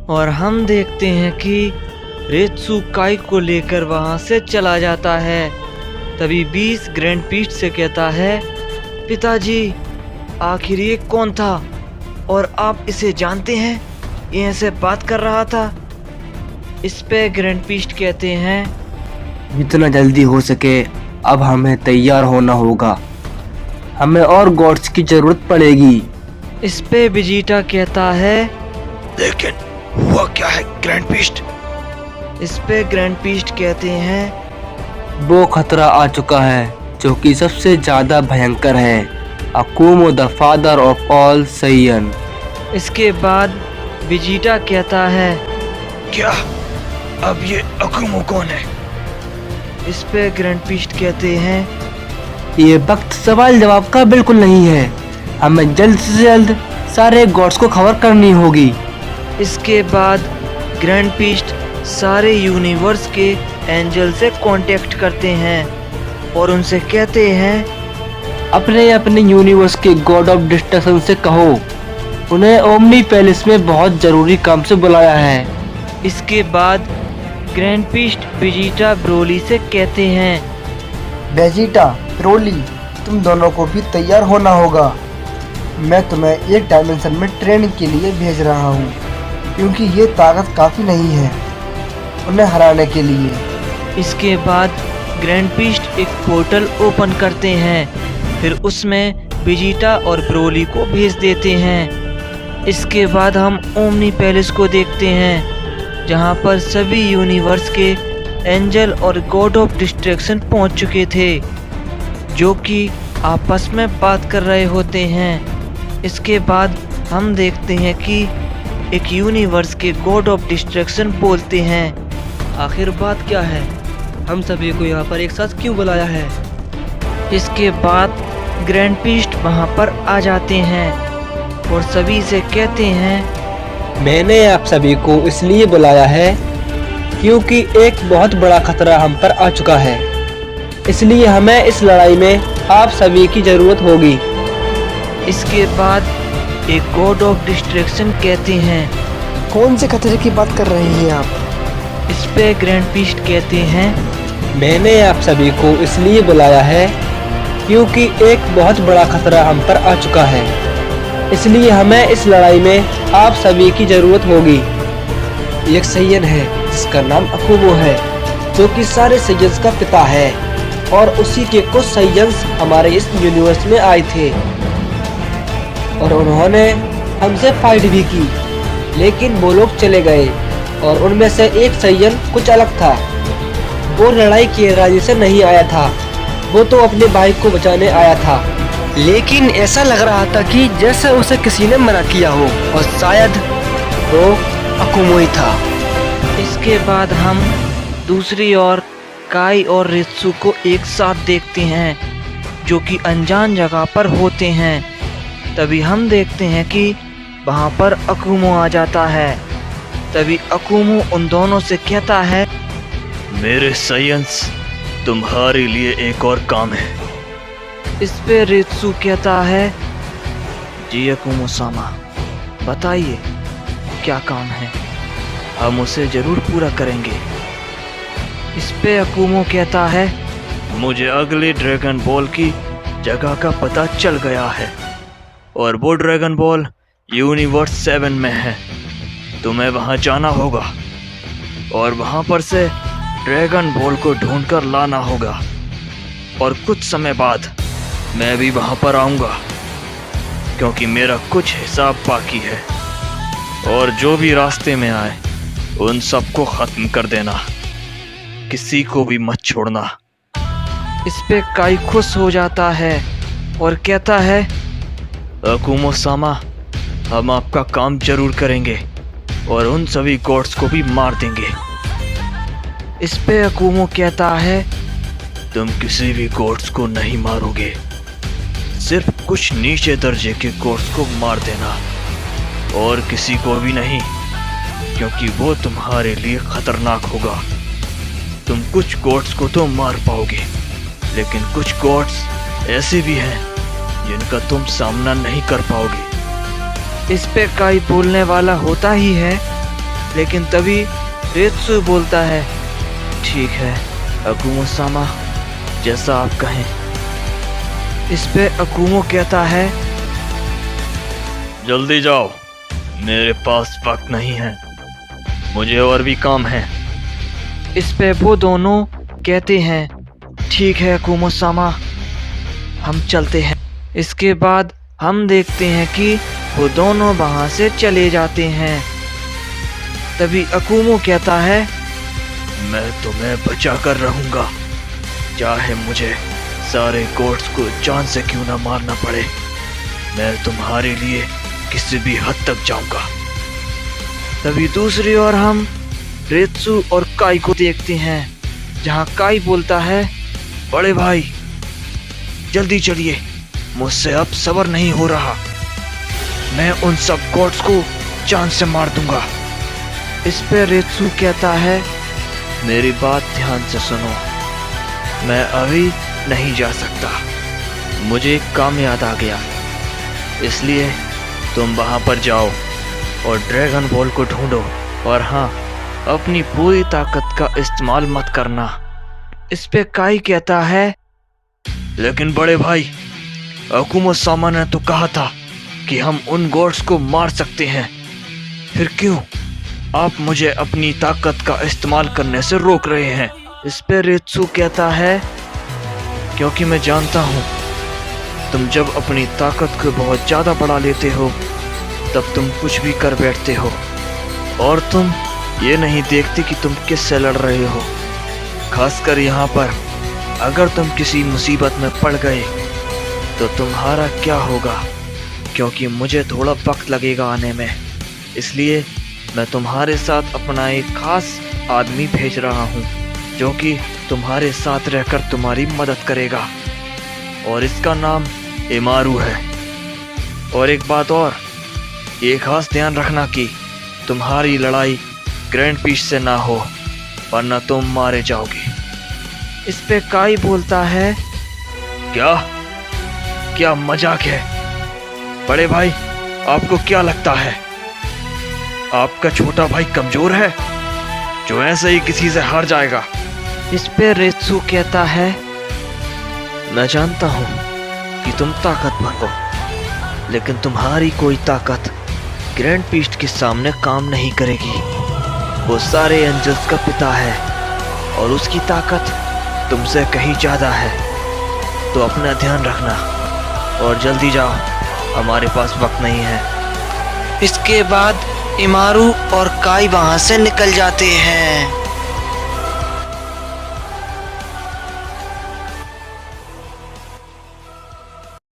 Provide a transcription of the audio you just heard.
और हम देखते हैं कि रेत्सु काई को लेकर वहां से चला जाता है। तभी 20 ग्रैंड पीस्ट से कहता है, पिताजी आखिर ये कौन था और आप इसे जानते हैं? ये ऐसे बात कर रहा था। इस पे ग्रैंड पीस्ट कहते हैं, जितना जल्दी हो सके अब हमें तैयार होना होगा, हमें और गॉड्स की जरूरत पड़ेगी। इस पे वेजिटा कहता है, लेकिन हुआ क्या है ग्रैंड पीस्ट? इस पे ग्रैंड पीस्ट कहते हैं, वो खतरा आ चुका है जो कि सबसे ज्यादा भयंकर है, Akumo the father of all Saiyan. इसके बाद वेजिटा कहता है, क्या अब ये अकुमो कौन है? इस पे ग्रैंड पीस्ट कहते हैं, ये वक्त सवाल जवाब का बिल्कुल नहीं है, हमें जल्द से जल्द सारे गॉड्स को खबर करनी होगी। इसके बाद ग्रैंड पीस्ट सारे यूनिवर्स के एंजल से कांटेक्ट करते हैं और उनसे कहते हैं, अपने अपने यूनिवर्स के गॉड ऑफ डिस्ट्रक्शन से कहो उन्हें ओमनी पैलेस में बहुत जरूरी काम से बुलाया है। इसके बाद ग्रैंड पीस्ट वेजिटा ब्रोली से कहते हैं, वेजिटा, ब्रोली, तुम दोनों को भी तैयार होना होगा। मैं तुम्हें एक डायमेंशन में ट्रेनिंग के लिए भेज रहा हूँ, क्योंकि ये ताकत काफ़ी नहीं है उन्हें हराने के लिए। इसके बाद ग्रैंड पीस्ट एक पोर्टल ओपन करते हैं, फिर उसमें वेजिटा और ब्रोली को भेज देते हैं। इसके बाद हम ओमनी पैलेस को देखते हैं, जहाँ पर सभी यूनिवर्स के एंजल और गॉड ऑफ डिस्ट्रैक्शन पहुँच चुके थे, जो कि आपस में बात कर रहे होते हैं। इसके बाद हम देखते हैं कि एक यूनिवर्स के गॉड ऑफ डिस्ट्रैक्शन बोलते हैं, आखिर बात क्या है? हम सभी को यहाँ पर एक साथ क्यों बुलाया है? इसके बाद ग्रैंड पीस्ट वहाँ पर आ जाते हैं और सभी से कहते हैं, मैंने आप सभी को इसलिए बुलाया है क्योंकि एक बहुत बड़ा खतरा हम पर आ चुका है, इसलिए हमें इस लड़ाई में आप सभी की जरूरत होगी। इसके बाद एक गॉड ऑफ डिस्ट्रैक्शन कहते हैं, कौन से खतरे की बात कर रहे हैं आप? इस पे ग्रैंड पीस्ट कहते हैं, मैंने आप सभी को इसलिए बुलाया है क्योंकि एक बहुत बड़ा खतरा हम पर आ चुका है, इसलिए हमें इस लड़ाई में आप सभी की जरूरत होगी। एक सैयन है जिसका नाम अकुमो है, जो कि सारे सैयन्स का पिता है, और उसी के कुछ सैयन्स हमारे इस यूनिवर्स में आए थे और उन्होंने हमसे फाइट भी की, लेकिन वो लोग चले गए और उनमें से एक सैयन कुछ अलग था। वो लड़ाई के इरादे से नहीं आया था, वो तो अपने भाई को बचाने आया था, लेकिन ऐसा लग रहा था कि जैसे उसे किसी ने मना किया हो, और शायद वो अकुमो ही था। इसके बाद हम दूसरी ओर काई और रेत्सु को एक साथ देखते हैं, जो कि अनजान जगह पर होते हैं। तभी हम देखते हैं कि वहाँ पर अकुमो आ जाता है। तभी अकुमो उन दोनों से कहता है, मेरे सैयन्स, तुम्हारे लिए एक और काम है। इस पे रेत्सु कहता है, जी अकुमो सामा, बताइए क्या काम है, हम उसे जरूर पूरा करेंगे। इस पे अकुमो कहता है, मुझे अगले ड्रैगन बॉल की जगह का पता चल गया है, और वो ड्रैगन बॉल यूनिवर्स 7 में है। तुम्हें वहां जाना होगा और वहां पर से ड्रैगन बॉल को ढूंढकर लाना होगा, और कुछ समय बाद मैं भी वहां पर आऊंगा, क्योंकि मेरा कुछ हिसाब बाकी है, और जो भी रास्ते में आए उन सबको खत्म कर देना, किसी को भी मत छोड़ना। इस पे काई खुश हो जाता है और कहता है, अकुमो सामा, हम आपका काम जरूर करेंगे और उन सभी गॉड्स को भी मार देंगे। इस पे अकुमो कहता है, तुम किसी भी गॉड्स को नहीं मारोगे, सिर्फ कुछ नीचे दर्जे के गॉड्स को मार देना, और किसी को भी नहीं, क्योंकि वो तुम्हारे लिए खतरनाक होगा। तुम कुछ गॉड्स को तो मार पाओगे, लेकिन कुछ गॉड्स ऐसे भी हैं जिनका तुम सामना नहीं कर पाओगे। इस पे काई बोलने वाला होता ही है लेकिन तभी रेत्सु बोलता है, ठीक है अकुमो-सामा, जैसा आप कहें। इस पे अकुमो कहता है, जल्दी जाओ, मेरे पास वक्त नहीं है, मुझे और भी काम है। इस पे वो दोनों कहते हैं, ठीक है अकुमो-सामा, हम चलते हैं। इसके बाद हम देखते हैं कि वो दोनों वहां से चले जाते हैं। तभी अकुमो कहता है, मैं तुम्हें बचा कर रहूंगा, चाहे मुझे सारे गोट्स को जान से क्यों ना मारना पड़े, मैं तुम्हारे लिए किसी भी हद तक जाऊंगा। तभी दूसरी ओर हम रेत्सु और काई को देखते हैं, जहां काई बोलता है, बड़े भाई जल्दी चलिए, मुझसे अब सब्र नहीं हो रहा, मैं उन सब गोट्स को जान से मार दूंगा। इस पे रेत्सु कहता है, मेरी बात ध्यान से सुनो, मैं अभी नहीं जा सकता, मुझे एक काम याद आ गया, इसलिए तुम वहां पर जाओ और ड्रैगन बॉल को ढूंढो, और हाँ, अपनी पूरी ताकत का इस्तेमाल मत करना। इस पे काई कहता है, लेकिन बड़े भाई, अकुमो-सामा ने तो कहा था कि हम उन गोट्स को मार सकते हैं, फिर क्यों आप मुझे अपनी ताकत का इस्तेमाल करने से रोक रहे हैं? इस पे रेत्सु कहता है, क्योंकि मैं जानता हूँ तुम जब अपनी ताकत को बहुत ज़्यादा बढ़ा लेते हो तब तुम कुछ भी कर बैठते हो, और तुम ये नहीं देखते कि तुम किससे लड़ रहे हो। खासकर यहाँ पर अगर तुम किसी मुसीबत में पड़ गए तो तुम्हारा क्या होगा, क्योंकि मुझे थोड़ा वक्त लगेगा आने में, इसलिए मैं तुम्हारे साथ अपना एक खास आदमी भेज रहा हूँ जो कि तुम्हारे साथ रहकर तुम्हारी मदद करेगा, और इसका नाम इमारू है। और एक बात और, ये खास ध्यान रखना कि तुम्हारी लड़ाई ग्रैंड पीस से ना हो, वरना तुम मारे जाओगे। इस पे काई बोलता है, क्या मजाक है? बड़े भाई, आपको क्या लगता है आपका छोटा भाई कमजोर है जो ऐसे ही किसी से हार जाएगा? इस पे रेत्सु कहता है, मैं जानता हूँ कि तुम ताकतवर हो, लेकिन तुम्हारी कोई ताकत ग्रैंड पीस्ट के सामने काम नहीं करेगी। वो सारे एंजल्स का पिता है और उसकी ताकत तुमसे कहीं ज़्यादा है, तो अपना ध्यान रखना और जल्दी जाओ, हमारे पास वक्त नहीं है। इसके बाद इमारू और काई वहां से निकल जाते हैं।